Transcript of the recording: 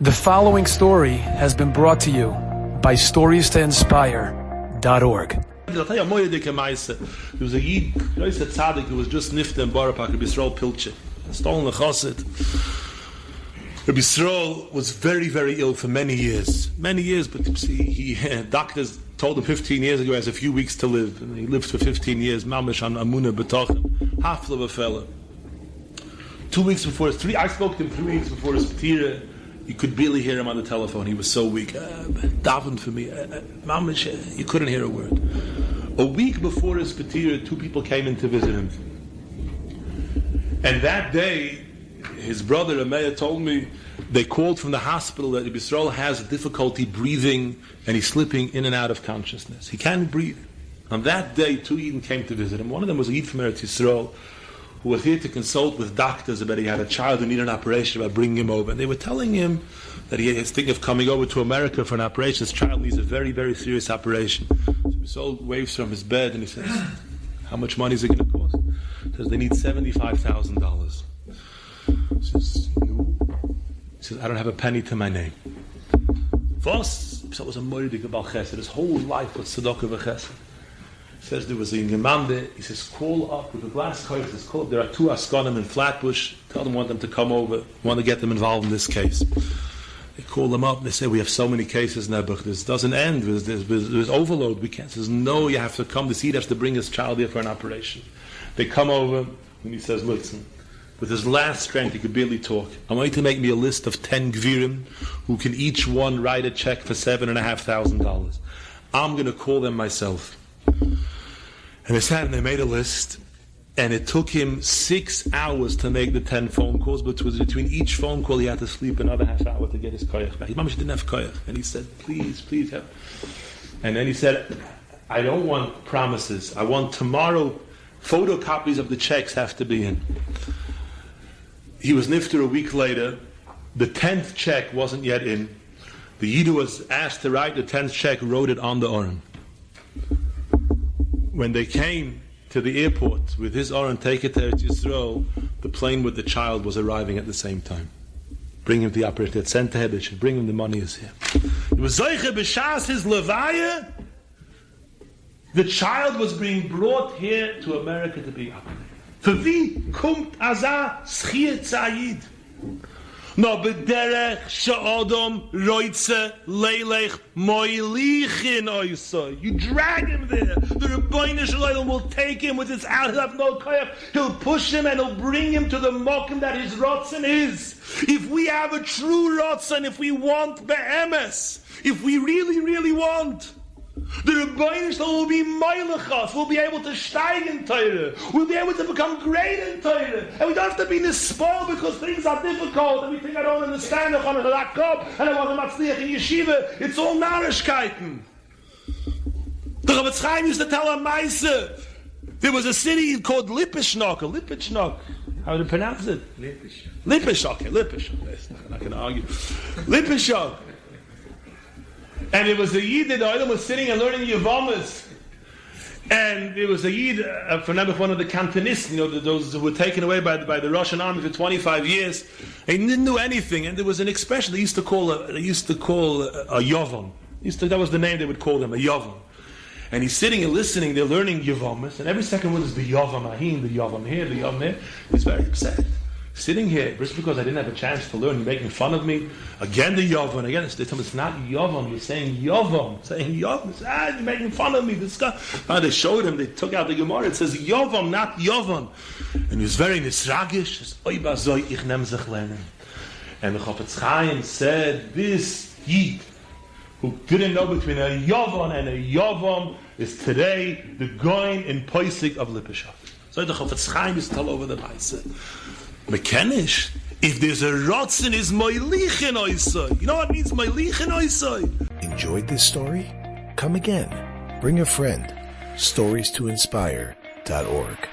The following story has been brought to you by StoriesToInspire.org. There was a Yid, a tzaddik, who was just nifta in Barapak, Rabbi Yisrael Pilche, stolen a chassid. Rabbi Yisrael was very, very ill for many years, but doctors told him 15 years ago he has a few weeks to live, and he lived for 15 years, mamish on Amunah B'tachim, half of a fella. 2 weeks before I spoke to him 3 weeks before his patira. You could barely hear him on the telephone. He was so weak. Davened for me. Mamish, you couldn't hear a word. A week before his patira, 2 people came in to visit him. And that day, his brother, Ameya, told me they called from the hospital that Yisrael has difficulty breathing and he's slipping in and out of consciousness. He can't breathe. On that day, 2 Yidden came to visit him. One of them was a Yid from Eretz Yisrael, who was here to consult with doctors about he had a child who needed an operation, about bringing him over. And they were telling him that he is thinking of coming over to America for an operation. His child needs a very, very serious operation. So he waves from his bed and he says, how much money is it going to cost? He says, they need $75,000. He says, no. He says, I don't have a penny to my name. Vos, so it was a moedik about chesed. His whole life was tzedakah v'chesed. Says there was a young there. He says, call up with a glass coin. He says, call up. There are 2 Askanim in Flatbush. Tell them, want them to come over. Want to get them involved in this case. They call them up. They say, we have so many cases now, but this doesn't end. There's overload. We can't. He says, no, you have to come. The seed has to bring his child here for an operation. They come over, and he says, listen, with his last strength, he could barely talk. I want you to make me a list of 10 gvirim who can each one write a check for $7,500. I'm going to call them myself. And they sat and they made a list, and it took him 6 hours to make the 10 phone calls, but between each phone call he had to sleep another half hour to get his koyach back. His mama didn't have koyach, and he said, please help. And then he said, I don't want promises. I want tomorrow, photocopies of the checks have to be in. He was nifter a week later. The 10th check wasn't yet in. The Yid who was asked to write the 10th check wrote it on the Oren. When they came to the airport with his Oren, take it to Eretz Yisrael, the plane with the child was arriving at the same time. Bring him to the operator. They had sent to him, they should bring him, the money is here. It was Zoiche B'Shas, his Levaya. The child was being brought here to America to be operated. For wie kommt Azar Schir Tzayid? No, b'derech she'odom roitze leilech moilichin oisoi. You drag him there. The Rabbi Shalom will take him with his out. He'll have no koyach. He'll push him and he'll bring him to the mokum that his rotzen is. If we have a true rotzen, if we want be'emes, if we really, really want, the Rabbi Shalom will be moilechas. We'll be able to steig in Torah. We'll be able to become great in Torah. And we don't have to be nispoiled because things are difficult and we think I don't understand it, and I wasn't matzliach in yeshiva. It's all narishkeiten. The Rabbi Chaim used to tell a Meise. There was a city called Lipishnock. How do you pronounce it? Lipish. Okay, Lipish. I'm not going to argue. Lipishnock. And it was a Yid that the Olam was sitting and learning Yevamas. And it was a Yid, for example, one of the Cantonists, those who were taken away by the Russian army for 25 years. And he didn't know anything. And there was an expression they used to call a Yovam. That was the name they would call them, a Yovam. And he's sitting and listening, they're learning Yevamas. And every second word is the Yovam Ahin, the Yovam here, the Yovam there. He's very upset. Sitting here, just because I didn't have a chance to learn, you're making fun of me. Again, the Yovam. Again, they tell me it's not Yovam. You're saying Yovam. You're making fun of me. This guy. They showed him. They took out the Gemara. It says Yovam, not Yovam. And he was very nisragish. And the Chofetz Chaim said, this Yid, who didn't know between a Yovam and a Yovam, is today the Goin in Poisik of Lipishah. So the Chofetz Chaim is all over the Maise. Mekenish, if there's a rotzen, is moilichin oisoi. You know what it means, moilichin oisoi? Enjoyed this story? Come again. Bring a friend. StoriesToInspire.org